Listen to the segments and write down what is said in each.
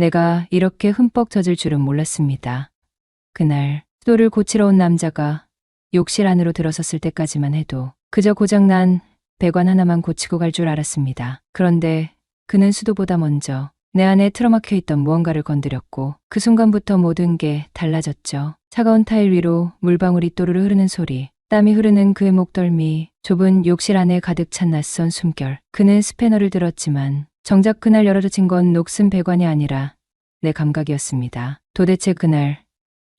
내가 이렇게 흠뻑 젖을 줄은 몰랐습니다. 그날 수도를 고치러 온 남자가 욕실 안으로 들어섰을 때까지만 해도 그저 고장난 배관 하나만 고치고 갈 줄 알았습니다. 그런데 그는 수도보다 먼저 내 안에 틀어막혀 있던 무언가를 건드렸고 그 순간부터 모든 게 달라졌죠. 차가운 타일 위로 물방울이 또르르 흐르는 소리, 땀이 흐르는 그의 목덜미, 좁은 욕실 안에 가득 찬 낯선 숨결. 그는 스패너를 들었지만 정작 그날 열어젖힌 건 녹슨 배관이 아니라 내 감각이었습니다. 도대체 그날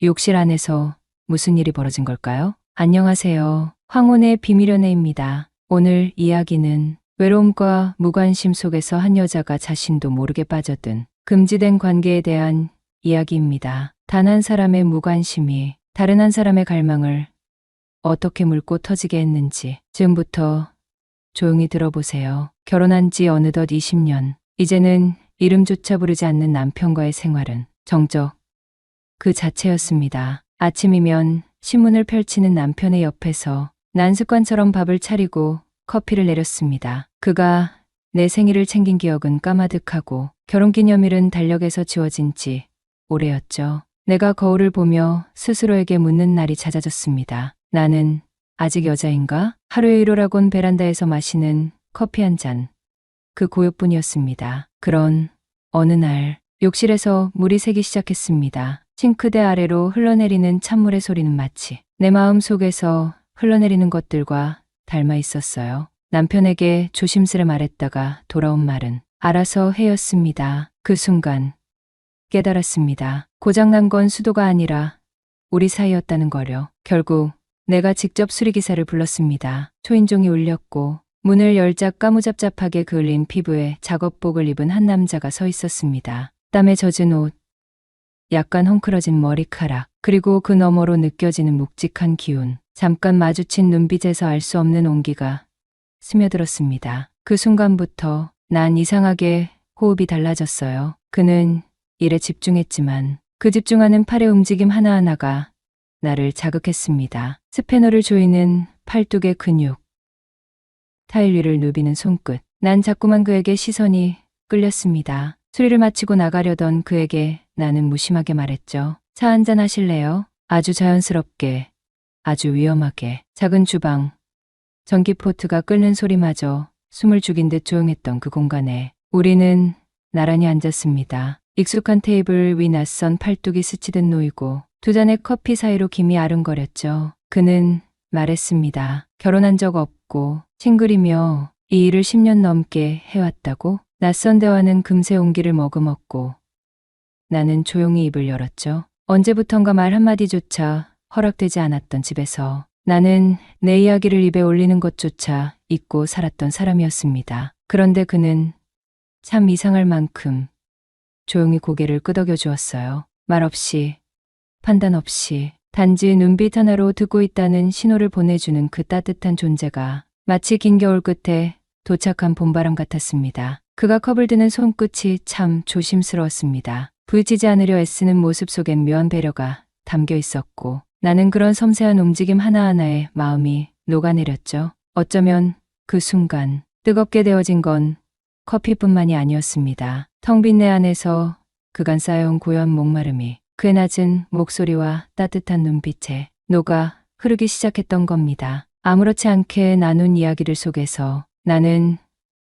욕실 안에서 무슨 일이 벌어진 걸까요? 안녕하세요. 황혼의 비밀 연애입니다. 오늘 이야기는 외로움과 무관심 속에서 한 여자가 자신도 모르게 빠져든 금지된 관계에 대한 이야기입니다. 단 한 사람의 무관심이 다른 한 사람의 갈망을 어떻게 물고 터지게 했는지 지금부터 조용히 들어보세요. 결혼한 지 어느덧 20년. 이제는 이름조차 부르지 않는 남편과의 생활은 정적 그 자체였습니다. 아침이면 신문을 펼치는 남편의 옆에서 난 습관처럼 밥을 차리고 커피를 내렸습니다. 그가 내 생일을 챙긴 기억은 까마득하고 결혼기념일은 달력에서 지워진 지 오래였죠. 내가 거울을 보며 스스로에게 묻는 날이 잦아졌습니다. 나는 아직 여자인가? 하루의 일호라곤 베란다에서 마시는 커피 한 잔. 그 고요뿐이었습니다. 그런 어느 날 욕실에서 물이 새기 시작했습니다. 싱크대 아래로 흘러내리는 찬물의 소리는 마치 내 마음 속에서 흘러내리는 것들과 닮아 있었어요. 남편에게 조심스레 말했다가 돌아온 말은 알아서 해였습니다. 그 순간 깨달았습니다. 고장난 건 수도가 아니라 우리 사이였다는 거려. 결국 내가 직접 수리기사를 불렀습니다. 초인종이 울렸고 문을 열자 까무잡잡하게 그을린 피부에 작업복을 입은 한 남자가 서 있었습니다. 땀에 젖은 옷, 약간 헝클어진 머리카락, 그리고 그 너머로 느껴지는 묵직한 기운. 잠깐 마주친 눈빛에서 알 수 없는 온기가 스며들었습니다. 그 순간부터 난 이상하게 호흡이 달라졌어요. 그는 일에 집중했지만 그 집중하는 팔의 움직임 하나하나가 나를 자극했습니다. 스패너를 조이는 팔뚝의 근육, 타일 위를 누비는 손끝. 난 자꾸만 그에게 시선이 끌렸습니다. 수리를 마치고 나가려던 그에게 나는 무심하게 말했죠. 차 한잔 하실래요? 아주 자연스럽게, 아주 위험하게. 작은 주방, 전기포트가 끓는 소리마저 숨을 죽인 듯 조용했던 그 공간에 우리는 나란히 앉았습니다. 익숙한 테이블 위 낯선 팔뚝이 스치듯 놓이고 두 잔의 커피 사이로 김이 아른거렸죠. 그는 말했습니다. 결혼한 적 없고 싱글이며 이 일을 10년 넘게 해왔다고. 낯선 대화는 금세 온기를 머금었고 나는 조용히 입을 열었죠. 언제부턴가 말 한마디조차 허락되지 않았던 집에서 나는 내 이야기를 입에 올리는 것조차 잊고 살았던 사람이었습니다. 그런데 그는 참 이상할 만큼 조용히 고개를 끄덕여 주었어요. 말 없이, 판단 없이, 단지 눈빛 하나로 듣고 있다는 신호를 보내주는 그 따뜻한 존재가 마치 긴 겨울 끝에 도착한 봄바람 같았습니다. 그가 컵을 드는 손끝이 참 조심스러웠습니다. 부딪히지 않으려 애쓰는 모습 속엔 묘한 배려가 담겨 있었고 나는 그런 섬세한 움직임 하나하나에 마음이 녹아내렸죠. 어쩌면 그 순간 뜨겁게 데워진 건 커피뿐만이 아니었습니다. 텅 빈 내 안에서 그간 쌓여온 고요한 목마름이 그의 낮은 목소리와 따뜻한 눈빛에 녹아 흐르기 시작했던 겁니다. 아무렇지 않게 나눈 이야기들 속에서 나는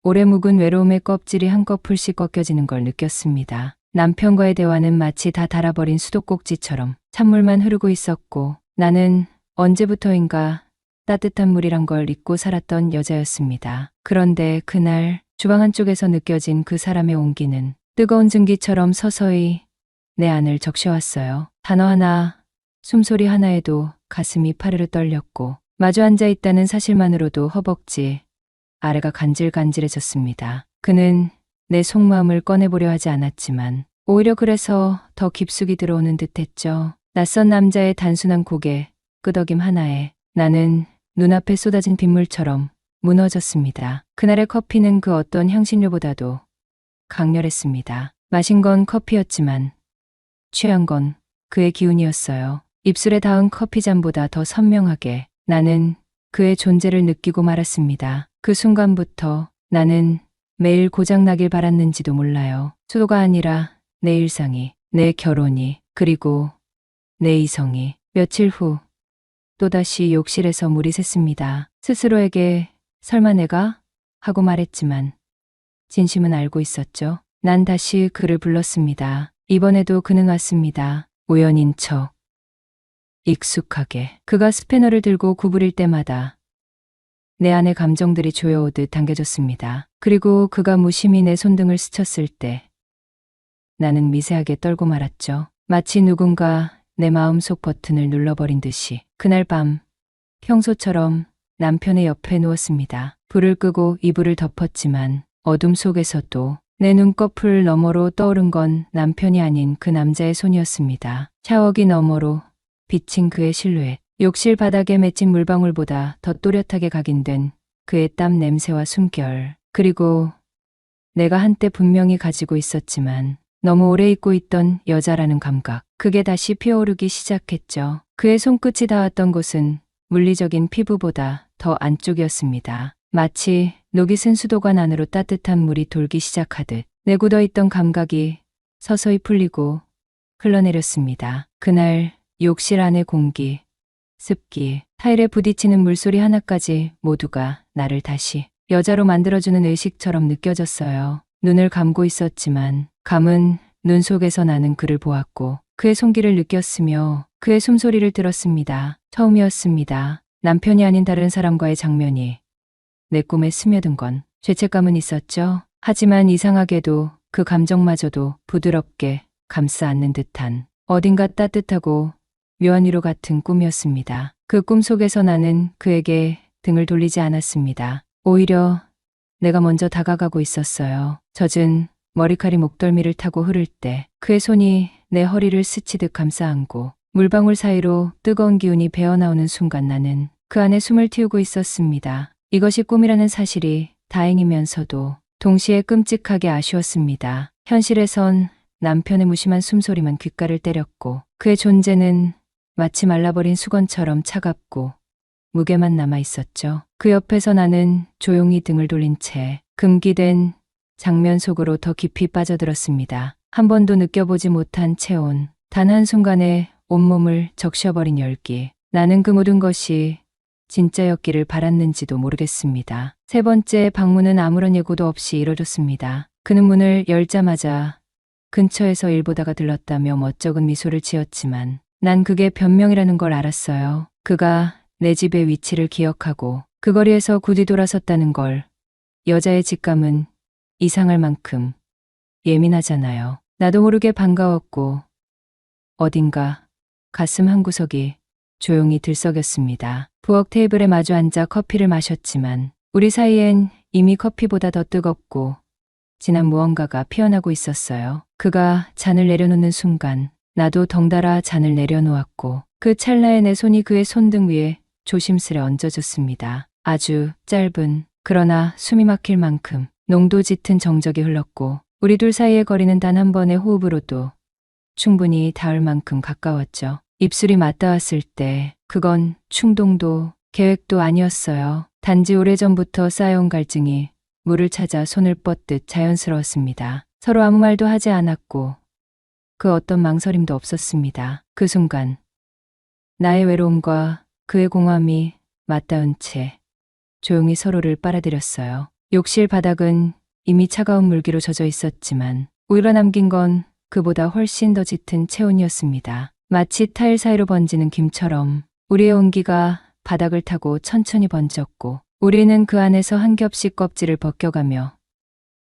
오래 묵은 외로움의 껍질이 한꺼풀씩 꺾여지는 걸 느꼈습니다. 남편과의 대화는 마치 다 닳아버린 수도꼭지처럼 찬물만 흐르고 있었고 나는 언제부터인가 따뜻한 물이란 걸 잊고 살았던 여자였습니다. 그런데 그날 주방 한쪽에서 느껴진 그 사람의 온기는 뜨거운 증기처럼 서서히 내 안을 적셔왔어요. 단어 하나, 숨소리 하나에도 가슴이 파르르 떨렸고 마주 앉아 있다는 사실만으로도 허벅지 아래가 간질간질해졌습니다. 그는 내 속마음을 꺼내보려 하지 않았지만 오히려 그래서 더 깊숙이 들어오는 듯했죠. 낯선 남자의 단순한 고개, 끄덕임 하나에 나는 눈앞에 쏟아진 빗물처럼 무너졌습니다. 그날의 커피는 그 어떤 향신료보다도 강렬했습니다. 마신 건 커피였지만 취한 건 그의 기운이었어요. 입술에 닿은 커피잔보다 더 선명하게 나는 그의 존재를 느끼고 말았습니다. 그 순간부터 나는 매일 고장나길 바랐는지도 몰라요. 수도가 아니라 내 일상이, 내 결혼이, 그리고 내 이성이. 며칠 후 또다시 욕실에서 물이 샜습니다. 스스로에게 설마 내가? 하고 말했지만 진심은 알고 있었죠. 난 다시 그를 불렀습니다. 이번에도 그는 왔습니다. 우연인 척. 익숙하게. 그가 스패너를 들고 구부릴 때마다 내 안의 감정들이 조여오듯 당겨졌습니다. 그리고 그가 무심히 내 손등을 스쳤을 때 나는 미세하게 떨고 말았죠. 마치 누군가 내 마음속 버튼을 눌러버린 듯이. 그날 밤 평소처럼 남편의 옆에 누웠습니다. 불을 끄고 이불을 덮었지만 어둠 속에서도 내 눈꺼풀 너머로 떠오른 건 남편이 아닌 그 남자의 손이었습니다. 샤워기 너머로 비친 그의 실루엣. 욕실 바닥에 맺힌 물방울보다 더 또렷하게 각인된 그의 땀 냄새와 숨결. 그리고 내가 한때 분명히 가지고 있었지만 너무 오래 잊고 있던 여자라는 감각. 그게 다시 피어오르기 시작했죠. 그의 손끝이 닿았던 곳은 물리적인 피부보다 더 안쪽이었습니다. 마치 녹이 쓴 수도관 안으로 따뜻한 물이 돌기 시작하듯 내 굳어있던 감각이 서서히 풀리고 흘러내렸습니다. 그날 욕실 안의 공기, 습기, 타일에 부딪히는 물소리 하나까지 모두가 나를 다시 여자로 만들어주는 의식처럼 느껴졌어요. 눈을 감고 있었지만 감은 눈 속에서 나는 그를 보았고 그의 손길을 느꼈으며 그의 숨소리를 들었습니다. 처음이었습니다. 남편이 아닌 다른 사람과의 장면이 내 꿈에 스며든 건 죄책감은 있었죠. 하지만 이상하게도 그 감정마저도 부드럽게 감싸 안는 듯한 어딘가 따뜻하고 묘한 위로 같은 꿈이었습니다. 그 꿈 속에서 나는 그에게 등을 돌리지 않았습니다. 오히려 내가 먼저 다가가고 있었어요. 젖은 머리칼이 목덜미를 타고 흐를 때 그의 손이 내 허리를 스치듯 감싸 안고 물방울 사이로 뜨거운 기운이 배어나오는 순간 나는 그 안에 숨을 틔우고 있었습니다. 이것이 꿈이라는 사실이 다행이면서도 동시에 끔찍하게 아쉬웠습니다. 현실에선 남편의 무심한 숨소리만 귓가를 때렸고 그의 존재는 마치 말라버린 수건처럼 차갑고 무게만 남아 있었죠. 그 옆에서 나는 조용히 등을 돌린 채 금기된 장면 속으로 더 깊이 빠져들었습니다. 한 번도 느껴보지 못한 체온, 단 한순간에 온몸을 적셔버린 열기. 나는 그 모든 것이 진짜였기를 바랐는지도 모르겠습니다. 세 번째 방문은 아무런 예고도 없이 이뤄졌습니다. 그는 문을 열자마자 근처에서 일 보다가 들렀다며 멋쩍은 미소를 지었지만 난 그게 변명이라는 걸 알았어요. 그가 내 집의 위치를 기억하고 그 거리에서 굳이 돌아섰다는 걸. 여자의 직감은 이상할 만큼 예민하잖아요. 나도 모르게 반가웠고 어딘가 가슴 한구석이 조용히 들썩였습니다. 부엌 테이블에 마주 앉아 커피를 마셨지만 우리 사이엔 이미 커피보다 더 뜨겁고 진한 무언가가 피어나고 있었어요. 그가 잔을 내려놓는 순간 나도 덩달아 잔을 내려놓았고 그 찰나에 내 손이 그의 손등 위에 조심스레 얹어졌습니다. 아주 짧은 그러나 숨이 막힐 만큼 농도 짙은 정적이 흘렀고 우리 둘 사이의 거리는 단 한 번의 호흡으로도 충분히 닿을 만큼 가까웠죠. 입술이 맞닿았을 때 그건 충동도 계획도 아니었어요. 단지 오래전부터 쌓여온 갈증이 물을 찾아 손을 뻗듯 자연스러웠습니다. 서로 아무 말도 하지 않았고 그 어떤 망설임도 없었습니다. 그 순간 나의 외로움과 그의 공허함이 맞닿은 채 조용히 서로를 빨아들였어요. 욕실 바닥은 이미 차가운 물기로 젖어 있었지만 오히려 남긴 건 그보다 훨씬 더 짙은 체온이었습니다. 마치 타일 사이로 번지는 김처럼 우리의 온기가 바닥을 타고 천천히 번졌고 우리는 그 안에서 한 겹씩 껍질을 벗겨가며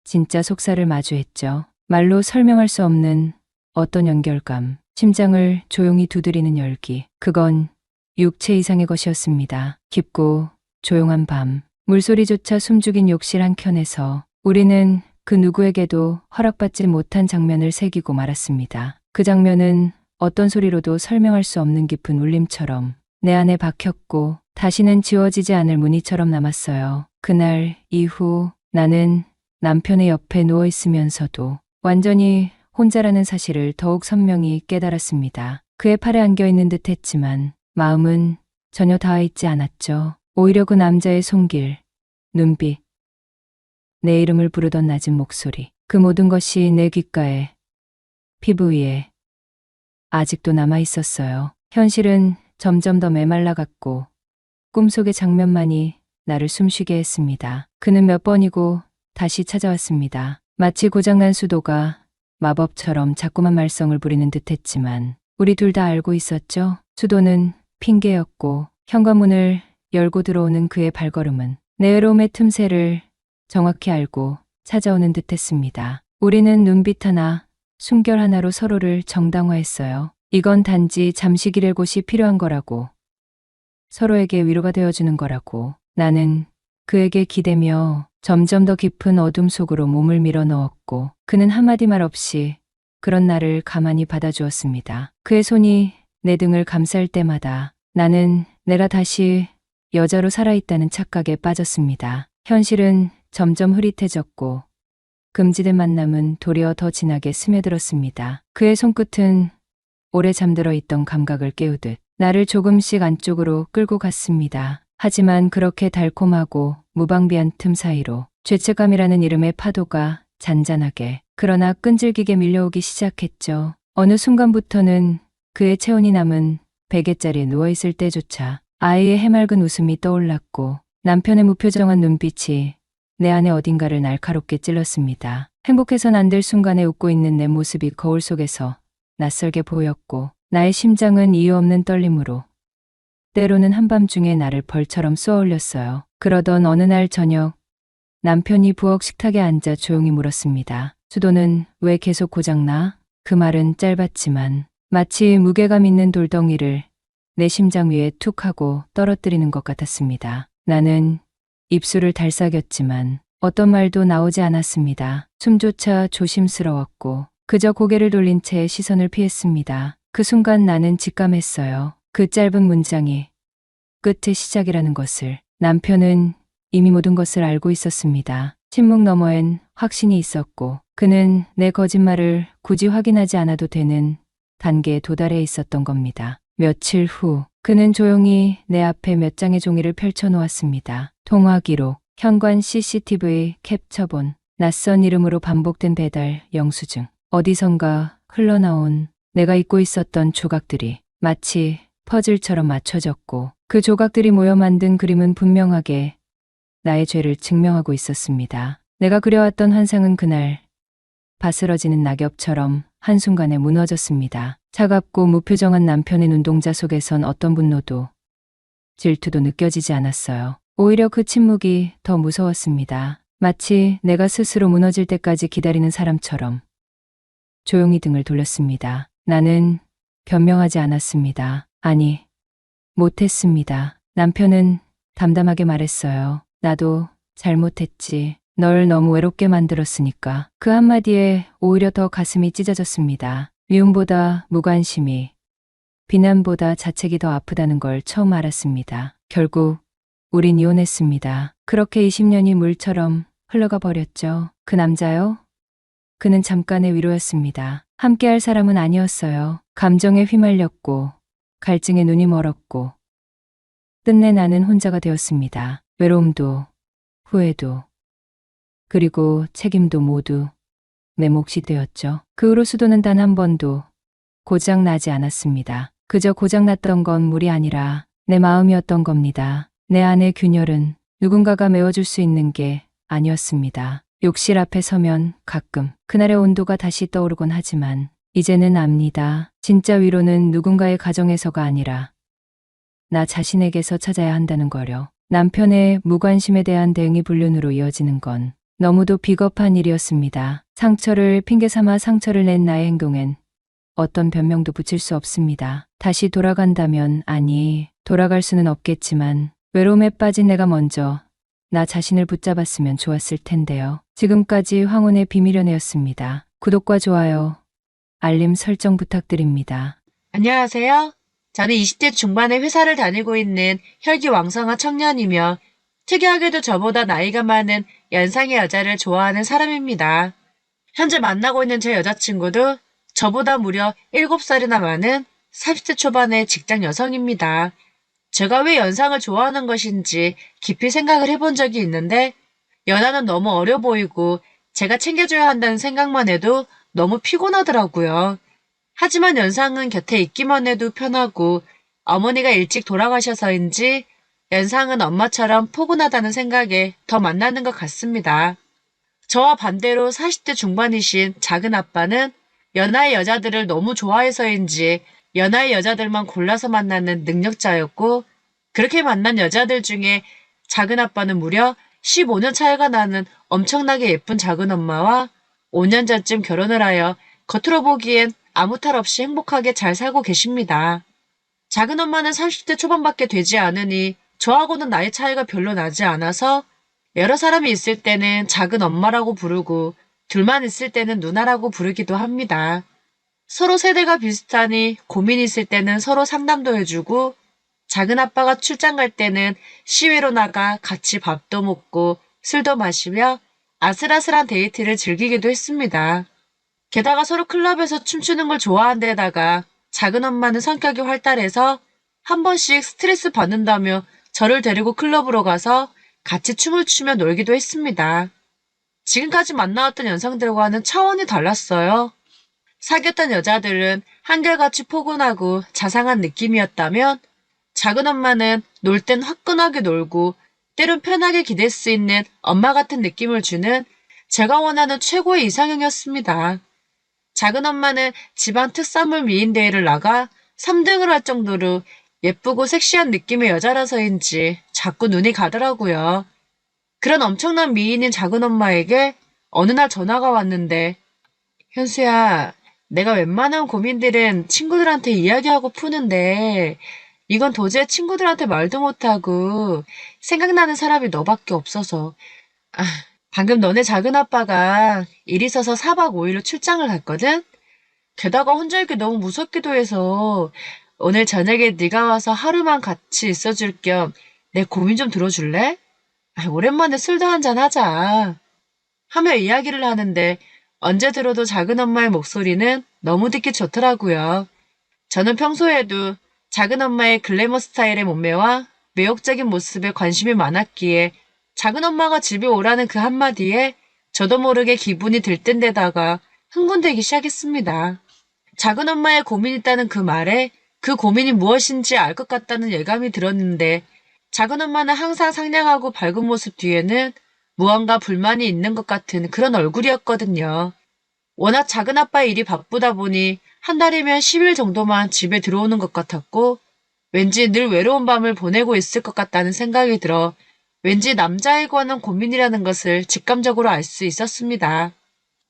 진짜 속살을 마주했죠. 말로 설명할 수 없는 어떤 연결감, 심장을 조용히 두드리는 열기. 그건 육체 이상의 것이었습니다. 깊고 조용한 밤, 물소리조차 숨죽인 욕실 한켠에서 우리는 그 누구에게도 허락받지 못한 장면을 새기고 말았습니다. 그 장면은 어떤 소리로도 설명할 수 없는 깊은 울림처럼 내 안에 박혔고 다시는 지워지지 않을 무늬처럼 남았어요. 그날 이후 나는 남편의 옆에 누워 있으면서도 완전히 혼자라는 사실을 더욱 선명히 깨달았습니다. 그의 팔에 안겨있는 듯 했지만 마음은 전혀 닿아있지 않았죠. 오히려 그 남자의 손길, 눈빛, 내 이름을 부르던 낮은 목소리, 그 모든 것이 내 귓가에 피부 위에 아직도 남아 있었어요. 현실은 점점 더 메말라갔고 꿈속의 장면만이 나를 숨쉬게 했습니다. 그는 몇 번이고 다시 찾아왔습니다. 마치 고장난 수도가 마법처럼 자꾸만 말썽을 부리는 듯했지만 우리 둘 다 알고 있었죠. 수도는 핑계였고 현관문을 열고 들어오는 그의 발걸음은 내 외로움의 틈새를 정확히 알고 찾아오는 듯했습니다. 우리는 눈빛 하나, 숨결 하나로 서로를 정당화했어요. 이건 단지 잠시 기댈 곳이 필요한 거라고. 서로에게 위로가 되어주는 거라고. 나는 그에게 기대며 점점 더 깊은 어둠 속으로 몸을 밀어 넣었고 그는 한마디 말 없이 그런 나를 가만히 받아주었습니다. 그의 손이 내 등을 감쌀 때마다 나는 내가 다시 여자로 살아있다는 착각에 빠졌습니다. 현실은 점점 흐릿해졌고 금지된 만남은 도리어 더 진하게 스며들었습니다. 그의 손끝은 오래 잠들어 있던 감각을 깨우듯 나를 조금씩 안쪽으로 끌고 갔습니다. 하지만 그렇게 달콤하고 무방비한 틈 사이로 죄책감이라는 이름의 파도가 잔잔하게 그러나 끈질기게 밀려오기 시작했죠. 어느 순간부터는 그의 체온이 남은 베개자리에 누워있을 때조차 아이의 해맑은 웃음이 떠올랐고 남편의 무표정한 눈빛이 내 안의 어딘가를 날카롭게 찔렀습니다. 행복해선 안 될 순간에 웃고 있는 내 모습이 거울 속에서 낯설게 보였고 나의 심장은 이유 없는 떨림으로 때로는 한밤중에 나를 벌처럼 쏘아올렸어요. 그러던 어느 날 저녁 남편이 부엌 식탁에 앉아 조용히 물었습니다. 수도는 왜 계속 고장나? 그 말은 짧았지만 마치 무게감 있는 돌덩이를 내 심장 위에 툭 하고 떨어뜨리는 것 같았습니다. 나는 입술을 달싹였지만 어떤 말도 나오지 않았습니다. 숨조차 조심스러웠고 그저 고개를 돌린 채 시선을 피했습니다. 그 순간 나는 직감했어요. 그 짧은 문장이 끝의 시작이라는 것을. 남편은 이미 모든 것을 알고 있었습니다. 침묵 너머엔 확신이 있었고 그는 내 거짓말을 굳이 확인하지 않아도 되는 단계에 도달해 있었던 겁니다. 며칠 후 그는 조용히 내 앞에 몇 장의 종이를 펼쳐놓았습니다. 통화 기록, 현관 CCTV 캡처본, 낯선 이름으로 반복된 배달 영수증, 어디선가 흘러나온 내가 잊고 있었던 조각들이 마치 퍼즐처럼 맞춰졌고 그 조각들이 모여 만든 그림은 분명하게 나의 죄를 증명하고 있었습니다. 내가 그려왔던 환상은 그날 바스러지는 낙엽처럼 한순간에 무너졌습니다. 차갑고 무표정한 남편의 눈동자 속에선 어떤 분노도 질투도 느껴지지 않았어요. 오히려 그 침묵이 더 무서웠습니다. 마치 내가 스스로 무너질 때까지 기다리는 사람처럼 조용히 등을 돌렸습니다. 나는 변명하지 않았습니다. 아니, 못했습니다. 남편은 담담하게 말했어요. 나도 잘못했지. 널 너무 외롭게 만들었으니까. 그 한마디에 오히려 더 가슴이 찢어졌습니다. 미움보다 무관심이, 비난보다 자책이 더 아프다는 걸 처음 알았습니다. 결국 우린 이혼했습니다. 그렇게 20년이 물처럼 흘러가 버렸죠. 그 남자요? 그는 잠깐의 위로였습니다. 함께할 사람은 아니었어요. 감정에 휘말렸고 갈증에 눈이 멀었고 끝내 나는 혼자가 되었습니다. 외로움도 후회도 그리고 책임도 모두 내 몫이 되었죠. 그 후로 수도는 단 한 번도 고장 나지 않았습니다. 그저 고장 났던 건 물이 아니라 내 마음이었던 겁니다. 내 안의 균열은 누군가가 메워줄 수 있는 게 아니었습니다. 욕실 앞에 서면 가끔 그날의 온도가 다시 떠오르곤 하지만 이제는 압니다. 진짜 위로는 누군가의 가정에서가 아니라 나 자신에게서 찾아야 한다는 거려. 남편의 무관심에 대한 대응이 불륜으로 이어지는 건 너무도 비겁한 일이었습니다. 상처를 핑계 삼아 상처를 낸 나의 행동엔 어떤 변명도 붙일 수 없습니다. 다시 돌아간다면, 아니, 돌아갈 수는 없겠지만 외로움에 빠진 내가 먼저 나 자신을 붙잡았으면 좋았을 텐데요. 지금까지 황혼의 비밀연애였습니다. 구독과 좋아요, 알림 설정 부탁드립니다. 안녕하세요. 저는 20대 중반의 회사를 다니고 있는 혈기왕성한 청년이며 특이하게도 저보다 나이가 많은 연상의 여자를 좋아하는 사람입니다. 현재 만나고 있는 제 여자친구도 저보다 무려 7살이나 많은 30대 초반의 직장 여성입니다. 제가 왜 연상을 좋아하는 것인지 깊이 생각을 해본 적이 있는데 연하는 너무 어려 보이고 제가 챙겨줘야 한다는 생각만 해도 너무 피곤하더라고요. 하지만 연상은 곁에 있기만 해도 편하고 어머니가 일찍 돌아가셔서인지 연상은 엄마처럼 포근하다는 생각에 더 만나는 것 같습니다. 저와 반대로 40대 중반이신 작은 아빠는 연하의 여자들을 너무 좋아해서인지 연하의 여자들만 골라서 만나는 능력자였고 그렇게 만난 여자들 중에 작은 아빠는 무려 15년 차이가 나는 엄청나게 예쁜 작은 엄마와 5년 전쯤 결혼을 하여 겉으로 보기엔 아무 탈 없이 행복하게 잘 살고 계십니다. 작은 엄마는 30대 초반밖에 되지 않으니 저하고는 나이 차이가 별로 나지 않아서 여러 사람이 있을 때는 작은 엄마라고 부르고 둘만 있을 때는 누나라고 부르기도 합니다. 서로 세대가 비슷하니 고민 있을 때는 서로 상담도 해주고 작은 아빠가 출장 갈 때는 시외로 나가 같이 밥도 먹고 술도 마시며 아슬아슬한 데이트를 즐기기도 했습니다. 게다가 서로 클럽에서 춤추는 걸 좋아한 데다가 작은 엄마는 성격이 활달해서 한 번씩 스트레스 받는다며 저를 데리고 클럽으로 가서 같이 춤을 추며 놀기도 했습니다. 지금까지 만나왔던 연상들과는 차원이 달랐어요. 사귀었던 여자들은 한결같이 포근하고 자상한 느낌이었다면 작은 엄마는 놀 땐 화끈하게 놀고 때론 편하게 기댈 수 있는 엄마 같은 느낌을 주는 제가 원하는 최고의 이상형이었습니다. 작은 엄마는 지방 특산물 미인 대회를 나가 3등을 할 정도로 예쁘고 섹시한 느낌의 여자라서인지 자꾸 눈이 가더라고요. 그런 엄청난 미인인 작은 엄마에게 어느 날 전화가 왔는데 현수야, 내가 웬만한 고민들은 친구들한테 이야기하고 푸는데 이건 도저히 친구들한테 말도 못하고 생각나는 사람이 너밖에 없어서 방금 너네 작은 아빠가 일 있어서 4박 5일로 출장을 갔거든? 게다가 혼자 있기 너무 무섭기도 해서 오늘 저녁에 네가 와서 하루만 같이 있어줄 겸 내 고민 좀 들어줄래? 오랜만에 술도 한잔 하자. 하며 이야기를 하는데 언제 들어도 작은 엄마의 목소리는 너무 듣기 좋더라고요. 저는 평소에도 작은 엄마의 글래머 스타일의 몸매와 매혹적인 모습에 관심이 많았기에 작은 엄마가 집에 오라는 그 한마디에 저도 모르게 기분이 들뜬 데다가 흥분되기 시작했습니다. 작은 엄마의 고민이 있다는 그 말에 그 고민이 무엇인지 알 것 같다는 예감이 들었는데 작은 엄마는 항상 상냥하고 밝은 모습 뒤에는 무언가 불만이 있는 것 같은 그런 얼굴이었거든요. 워낙 작은 아빠의 일이 바쁘다 보니 한 달이면 10일 정도만 집에 들어오는 것 같았고 왠지 늘 외로운 밤을 보내고 있을 것 같다는 생각이 들어 왠지 남자에 관한 고민이라는 것을 직감적으로 알 수 있었습니다.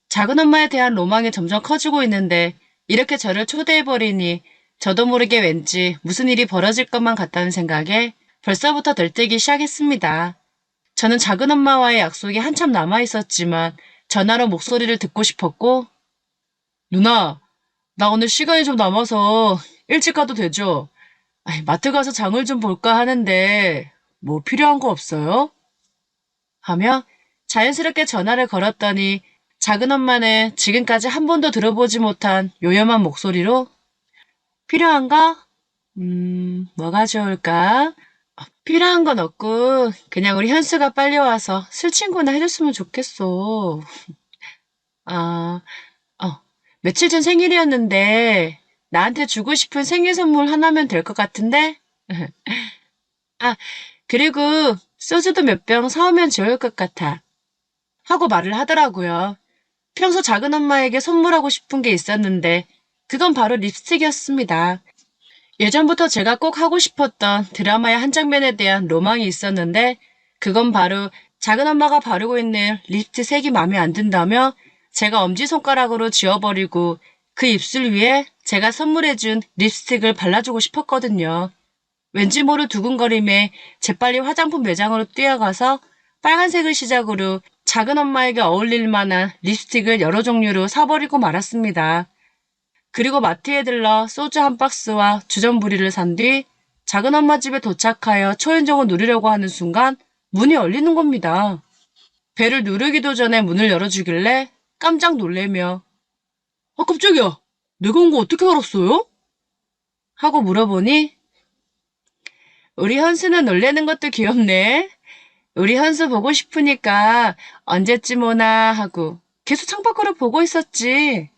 작은 엄마에 대한 로망이 점점 커지고 있는데 이렇게 저를 초대해버리니 저도 모르게 왠지 무슨 일이 벌어질 것만 같다는 생각에 벌써부터 들뜨기 시작했습니다. 저는 작은 엄마와의 약속이 한참 남아있었지만 전화로 목소리를 듣고 싶었고 누나, 나 오늘 시간이 좀 남아서 일찍 가도 되죠? 마트 가서 장을 좀 볼까 하는데 뭐 필요한 거 없어요? 하며 자연스럽게 전화를 걸었더니 작은 엄마는 지금까지 한 번도 들어보지 못한 요염한 목소리로 필요한가? 뭐가 좋을까? 필요한 건 없고 그냥 우리 현수가 빨리 와서 술 친구나 해줬으면 좋겠어. 아, 며칠 전 생일이었는데 나한테 주고 싶은 생일 선물 하나면 될 것 같은데? 아, 그리고 소주도 몇 병 사오면 좋을 것 같아. 하고 말을 하더라고요. 평소 작은 엄마에게 선물하고 싶은 게 있었는데 그건 바로 립스틱이었습니다. 예전부터 제가 꼭 하고 싶었던 드라마의 한 장면에 대한 로망이 있었는데 그건 바로 작은 엄마가 바르고 있는 립스틱 색이 마음에 안 든다며 제가 엄지손가락으로 지워버리고 그 입술 위에 제가 선물해준 립스틱을 발라주고 싶었거든요. 왠지 모를 두근거림에 재빨리 화장품 매장으로 뛰어가서 빨간색을 시작으로 작은 엄마에게 어울릴 만한 립스틱을 여러 종류로 사버리고 말았습니다. 그리고 마트에 들러 소주 한 박스와 주전부리를 산 뒤 작은 엄마 집에 도착하여 초인종을 누르려고 하는 순간 문이 열리는 겁니다. 배를 누르기도 전에 문을 열어주길래 깜짝 놀래며 깜짝이야. 내가 온 거 어떻게 알았어요? 하고 물어보니 우리 현수는 놀래는 것도 귀엽네. 우리 현수 보고 싶으니까 언제쯤 오나 하고 계속 창밖으로 보고 있었지.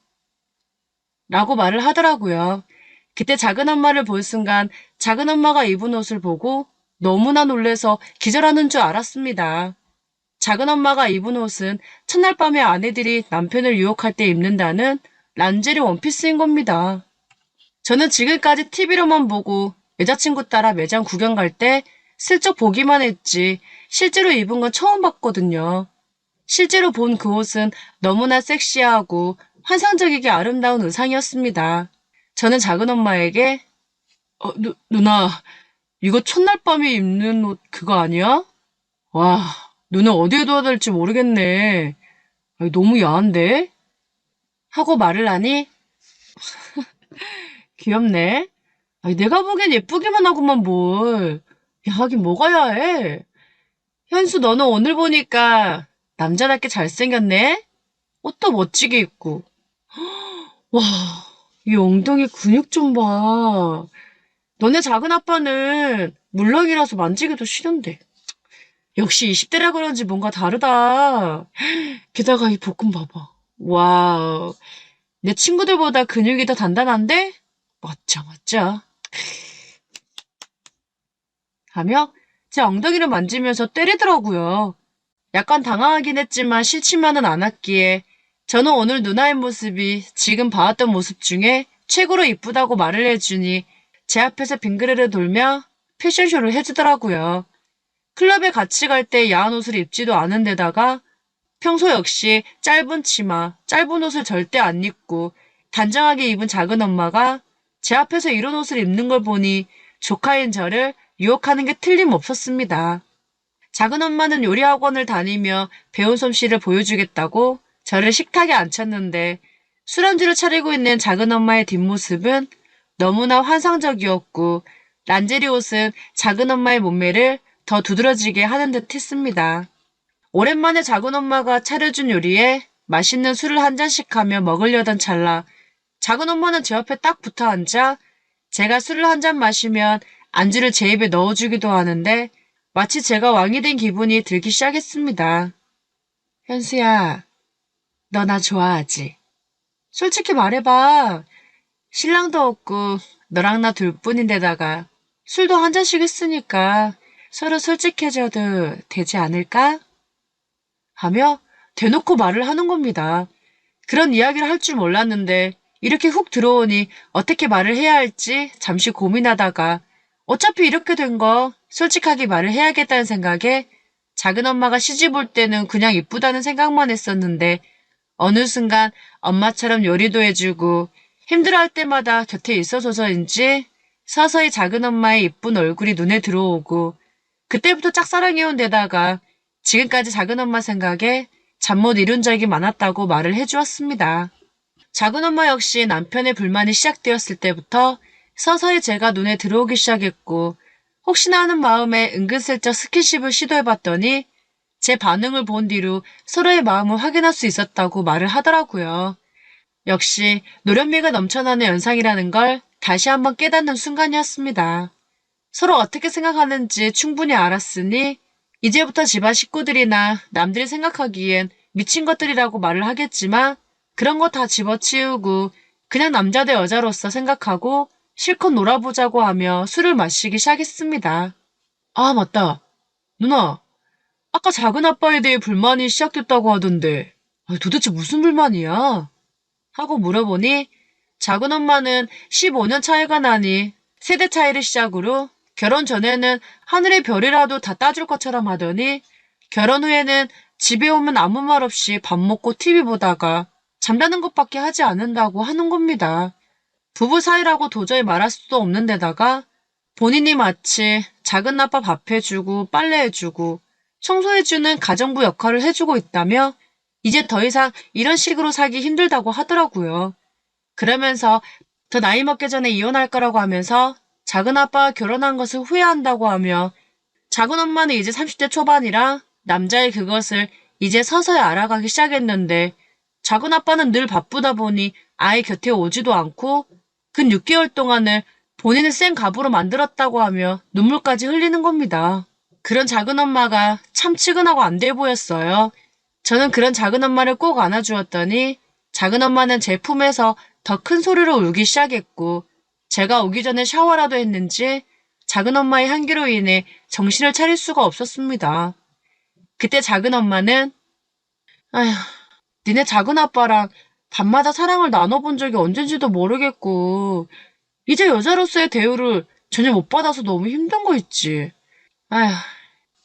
라고 말을 하더라고요. 그때 작은 엄마를 볼 순간 작은 엄마가 입은 옷을 보고 너무나 놀래서 기절하는 줄 알았습니다. 작은 엄마가 입은 옷은 첫날 밤에 아내들이 남편을 유혹할 때 입는다는 란제리 원피스인 겁니다. 저는 지금까지 TV로만 보고 여자친구 따라 매장 구경 갈 때 슬쩍 보기만 했지 실제로 입은 건 처음 봤거든요. 실제로 본 그 옷은 너무나 섹시하고 환상적이게 아름다운 의상이었습니다. 저는 작은 엄마에게 누나, 이거 첫날 밤에 입는 옷 그거 아니야? 와, 누나 어디에 둬야 될지 모르겠네. 아니, 너무 야한데? 하고 말을 하니 귀엽네. 아니, 내가 보기엔 예쁘기만 하구만 뭘. 야, 하긴 뭐가 야해. 현수 너는 오늘 보니까 남자답게 잘생겼네? 옷도 멋지게 입고. 와, 이 엉덩이 근육 좀 봐. 너네 작은 아빠는 물렁이라서 만지기도 싫은데. 역시 20대라 그런지 뭔가 다르다. 게다가 이 복근 봐봐. 와우. 내 친구들보다 근육이 더 단단한데? 멋져, 멋져. 하며 제 엉덩이를 만지면서 때리더라고요. 약간 당황하긴 했지만 싫지만은 않았기에 저는 오늘 누나의 모습이 지금 봐왔던 모습 중에 최고로 이쁘다고 말을 해주니 제 앞에서 빙그레를 돌며 패션쇼를 해주더라고요. 클럽에 같이 갈 때 야한 옷을 입지도 않은 데다가 평소 역시 짧은 치마, 짧은 옷을 절대 안 입고 단정하게 입은 작은 엄마가 제 앞에서 이런 옷을 입는 걸 보니 조카인 저를 유혹하는 게 틀림없었습니다. 작은 엄마는 요리학원을 다니며 배운 솜씨를 보여주겠다고 저를 식탁에 앉혔는데 술안주를 차리고 있는 작은 엄마의 뒷모습은 너무나 환상적이었고 란제리 옷은 작은 엄마의 몸매를 더 두드러지게 하는 듯 했습니다. 오랜만에 작은 엄마가 차려준 요리에 맛있는 술을 한 잔씩 하며 먹으려던 찰나 작은 엄마는 제 옆에 딱 붙어 앉아 제가 술을 한 잔 마시면 안주를 제 입에 넣어주기도 하는데 마치 제가 왕이 된 기분이 들기 시작했습니다. 현수야, 너 나 좋아하지? 솔직히 말해봐. 신랑도 없고 너랑 나 둘뿐인데다가 술도 한 잔씩 했으니까 서로 솔직해져도 되지 않을까? 하며 대놓고 말을 하는 겁니다. 그런 이야기를 할 줄 몰랐는데 이렇게 훅 들어오니 어떻게 말을 해야 할지 잠시 고민하다가 어차피 이렇게 된 거 솔직하게 말을 해야겠다는 생각에 작은 엄마가 시집 올 때는 그냥 이쁘다는 생각만 했었는데 어느 순간 엄마처럼 요리도 해주고 힘들어할 때마다 곁에 있어줘서인지 서서히 작은 엄마의 이쁜 얼굴이 눈에 들어오고 그때부터 짝사랑해온 데다가 지금까지 작은 엄마 생각에 잠 못 이룬 적이 많았다고 말을 해주었습니다. 작은 엄마 역시 남편의 불만이 시작되었을 때부터 서서히 제가 눈에 들어오기 시작했고 혹시나 하는 마음에 은근슬쩍 스킨십을 시도해봤더니 제 반응을 본 뒤로 서로의 마음을 확인할 수 있었다고 말을 하더라고요. 역시 노련미가 넘쳐나는 연상이라는 걸 다시 한번 깨닫는 순간이었습니다. 서로 어떻게 생각하는지 충분히 알았으니 이제부터 집안 식구들이나 남들이 생각하기엔 미친 것들이라고 말을 하겠지만 그런 거 다 집어치우고 그냥 남자 대 여자로서 생각하고 실컷 놀아보자고 하며 술을 마시기 시작했습니다. 아, 맞다. 누나, 아까 작은 아빠에 대해 불만이 시작됐다고 하던데 도대체 무슨 불만이야? 하고 물어보니 작은 엄마는 15년 차이가 나니 세대 차이를 시작으로 결혼 전에는 하늘의 별이라도 다 따줄 것처럼 하더니 결혼 후에는 집에 오면 아무 말 없이 밥 먹고 TV 보다가 잠자는 것밖에 하지 않는다고 하는 겁니다. 부부 사이라고 도저히 말할 수도 없는 데다가 본인이 마치 작은 아빠 밥 해주고 빨래해주고 청소해주는 가정부 역할을 해주고 있다며 이제 더 이상 이런 식으로 살기 힘들다고 하더라고요. 그러면서 더 나이 먹기 전에 이혼할 거라고 하면서 작은 아빠와 결혼한 것을 후회한다고 하며 작은 엄마는 이제 30대 초반이라 남자의 그것을 이제 서서히 알아가기 시작했는데 작은 아빠는 늘 바쁘다 보니 아예 곁에 오지도 않고 근 6개월 동안을 본인을 센 갑으로 만들었다고 하며 눈물까지 흘리는 겁니다. 그런 작은 엄마가 참 측은하고 안 돼 보였어요. 저는 그런 작은 엄마를 꼭 안아주었더니 작은 엄마는 제 품에서 더 큰 소리로 울기 시작했고 제가 오기 전에 샤워라도 했는지 작은 엄마의 향기로 인해 정신을 차릴 수가 없었습니다. 그때 작은 엄마는 아휴, 니네 작은 아빠랑 밤마다 사랑을 나눠본 적이 언젠지도 모르겠고 이제 여자로서의 대우를 전혀 못 받아서 너무 힘든 거 있지. 아휴,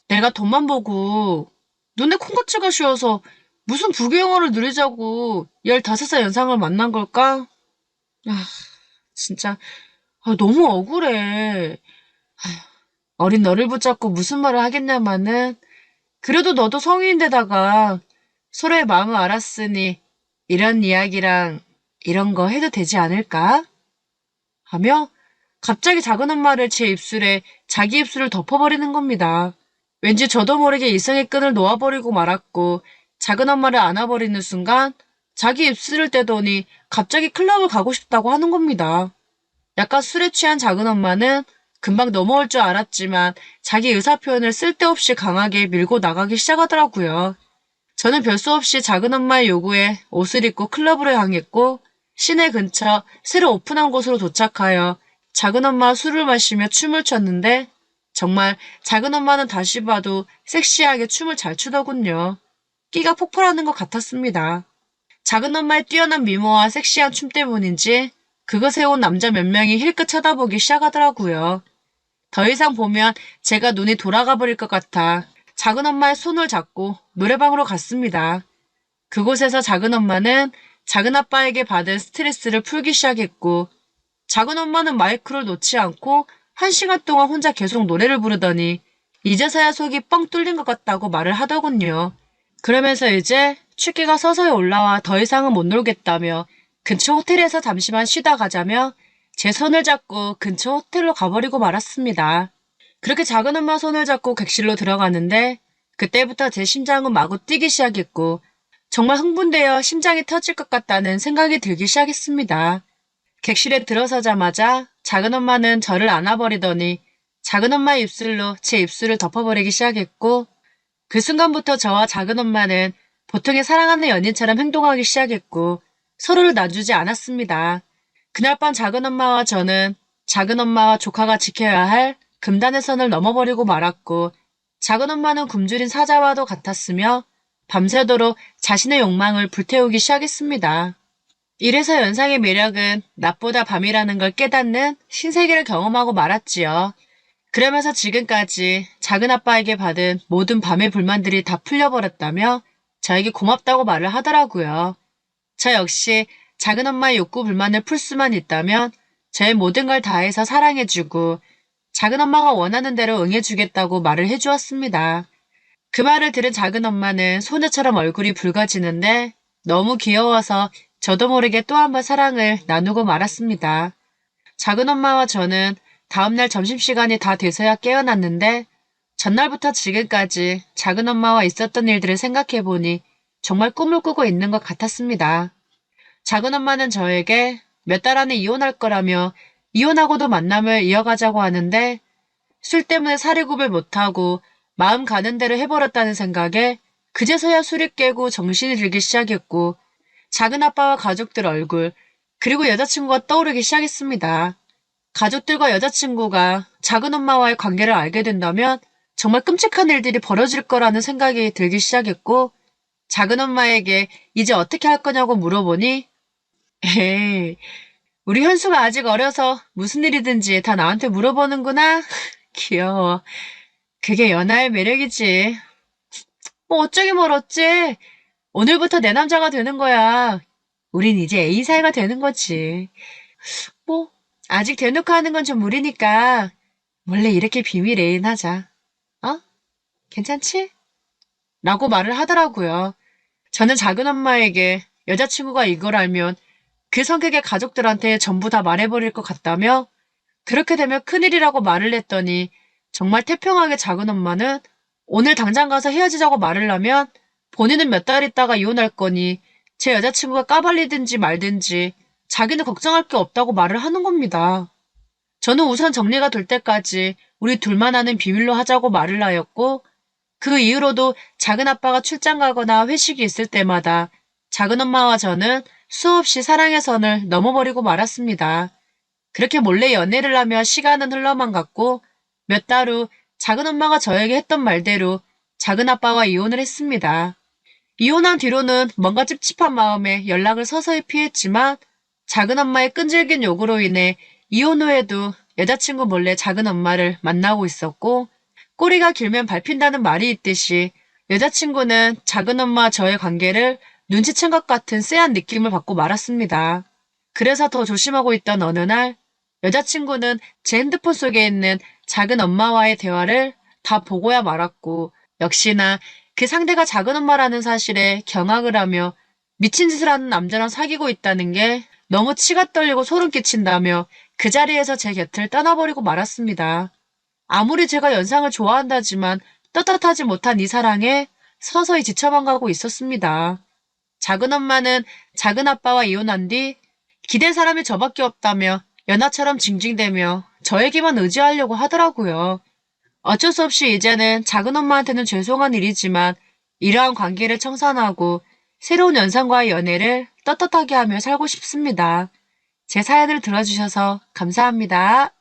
내가 돈만 보고 눈에 콩깍지가 씌어서 무슨 부귀영화를 누리자고 15살 연상을 만난 걸까? 아, 진짜 너무 억울해. 어린 너를 붙잡고 무슨 말을 하겠냐마는 그래도 너도 성인인데다가 서로의 마음을 알았으니 이런 이야기랑 이런 거 해도 되지 않을까? 하며 갑자기 작은 엄마를 제 입술에 자기 입술을 덮어버리는 겁니다. 왠지 저도 모르게 이성의 끈을 놓아버리고 말았고 작은 엄마를 안아버리는 순간 자기 입술을 떼더니 갑자기 클럽을 가고 싶다고 하는 겁니다. 약간 술에 취한 작은 엄마는 금방 넘어올 줄 알았지만 자기 의사표현을 쓸데없이 강하게 밀고 나가기 시작하더라고요. 저는 별 수 없이 작은 엄마의 요구에 옷을 입고 클럽으로 향했고 시내 근처 새로 오픈한 곳으로 도착하여 작은 엄마와 술을 마시며 춤을 췄는데 정말 작은 엄마는 다시 봐도 섹시하게 춤을 잘 추더군요. 끼가 폭발하는 것 같았습니다. 작은 엄마의 뛰어난 미모와 섹시한 춤 때문인지 그것에 온 남자 몇 명이 힐끗 쳐다보기 시작하더라고요. 더 이상 보면 제가 눈이 돌아가 버릴 것 같아 작은 엄마의 손을 잡고 노래방으로 갔습니다. 그곳에서 작은 엄마는 작은 아빠에게 받은 스트레스를 풀기 시작했고 작은 엄마는 마이크를 놓지 않고 1시간 동안 혼자 계속 노래를 부르더니 이제서야 속이 뻥 뚫린 것 같다고 말을 하더군요. 그러면서 이제 취기가 서서히 올라와 더 이상은 못 놀겠다며 근처 호텔에서 잠시만 쉬다 가자며 제 손을 잡고 근처 호텔로 가버리고 말았습니다. 그렇게 작은 엄마 손을 잡고 객실로 들어가는데 그때부터 제 심장은 마구 뛰기 시작했고 정말 흥분되어 심장이 터질 것 같다는 생각이 들기 시작했습니다. 객실에 들어서자마자 작은 엄마는 저를 안아버리더니 작은 엄마의 입술로 제 입술을 덮어버리기 시작했고 그 순간부터 저와 작은 엄마는 보통의 사랑하는 연인처럼 행동하기 시작했고 서로를 놔주지 않았습니다. 그날 밤 작은 엄마와 저는 작은 엄마와 조카가 지켜야 할 금단의 선을 넘어버리고 말았고 작은 엄마는 굶주린 사자와도 같았으며 밤새도록 자신의 욕망을 불태우기 시작했습니다. 이래서 연상의 매력은 낮보다 밤이라는 걸 깨닫는 신세계를 경험하고 말았지요. 그러면서 지금까지 작은 아빠에게 받은 모든 밤의 불만들이 다 풀려버렸다며 저에게 고맙다고 말을 하더라고요. 저 역시 작은 엄마의 욕구 불만을 풀 수만 있다면 저의 모든 걸 다해서 사랑해주고 작은 엄마가 원하는 대로 응해주겠다고 말을 해주었습니다. 그 말을 들은 작은 엄마는 소녀처럼 얼굴이 붉어지는데 너무 귀여워서 저도 모르게 또 한 번 사랑을 나누고 말았습니다. 작은 엄마와 저는 다음날 점심시간이 다 돼서야 깨어났는데 전날부터 지금까지 작은 엄마와 있었던 일들을 생각해보니 정말 꿈을 꾸고 있는 것 같았습니다. 작은 엄마는 저에게 몇 달 안에 이혼할 거라며 이혼하고도 만남을 이어가자고 하는데 술 때문에 사리굽을 못하고 마음 가는 대로 해버렸다는 생각에 그제서야 술이 깨고 정신이 들기 시작했고 작은 아빠와 가족들 얼굴 그리고 여자친구가 떠오르기 시작했습니다. 가족들과 여자친구가 작은 엄마와의 관계를 알게 된다면 정말 끔찍한 일들이 벌어질 거라는 생각이 들기 시작했고 작은 엄마에게 이제 어떻게 할 거냐고 물어보니 에이, 우리 현수가 아직 어려서 무슨 일이든지 다 나한테 물어보는구나. 귀여워. 그게 연하의 매력이지. 뭐 어쩌기 뭘 어째. 오늘부터 내 남자가 되는 거야. 우린 이제 애인 사이가 되는 거지. 뭐 아직 대놓고 하는 건 좀 무리니까 원래 이렇게 비밀 애인 하자. 어? 괜찮지? 라고 말을 하더라고요. 저는 작은 엄마에게 여자친구가 이걸 알면 그 성격의 가족들한테 전부 다 말해버릴 것 같다며 그렇게 되면 큰일이라고 말을 했더니 정말 태평하게 작은 엄마는 오늘 당장 가서 헤어지자고 말을 하면 본인은 몇 달 있다가 이혼할 거니 제 여자친구가 까발리든지 말든지 자기는 걱정할 게 없다고 말을 하는 겁니다. 저는 우선 정리가 될 때까지 우리 둘만 아는 비밀로 하자고 말을 하였고 그 이후로도 작은 아빠가 출장 가거나 회식이 있을 때마다 작은 엄마와 저는 수없이 사랑의 선을 넘어버리고 말았습니다. 그렇게 몰래 연애를 하며 시간은 흘러만 갔고 몇 달 후 작은 엄마가 저에게 했던 말대로 작은 아빠와 이혼을 했습니다. 이혼한 뒤로는 뭔가 찝찝한 마음에 연락을 서서히 피했지만 작은 엄마의 끈질긴 요구로 인해 이혼 후에도 여자친구 몰래 작은 엄마를 만나고 있었고 꼬리가 길면 밟힌다는 말이 있듯이 여자친구는 작은 엄마와 저의 관계를 눈치챈 것 같은 쎄한 느낌을 받고 말았습니다. 그래서 더 조심하고 있던 어느 날 여자친구는 제 핸드폰 속에 있는 작은 엄마와의 대화를 다 보고야 말았고 역시나 그 상대가 작은 엄마라는 사실에 경악을 하며 미친 짓을 하는 남자랑 사귀고 있다는 게 너무 치가 떨리고 소름 끼친다며 그 자리에서 제 곁을 떠나버리고 말았습니다. 아무리 제가 연상을 좋아한다지만 떳떳하지 못한 이 사랑에 서서히 지쳐만 가고 있었습니다. 작은 엄마는 작은 아빠와 이혼한 뒤 기댈 사람이 저밖에 없다며 연하처럼 징징대며 저에게만 의지하려고 하더라고요. 어쩔 수 없이 이제는 작은 엄마한테는 죄송한 일이지만 이러한 관계를 청산하고 새로운 연상과의 연애를 떳떳하게 하며 살고 싶습니다. 제 사연을 들어주셔서 감사합니다.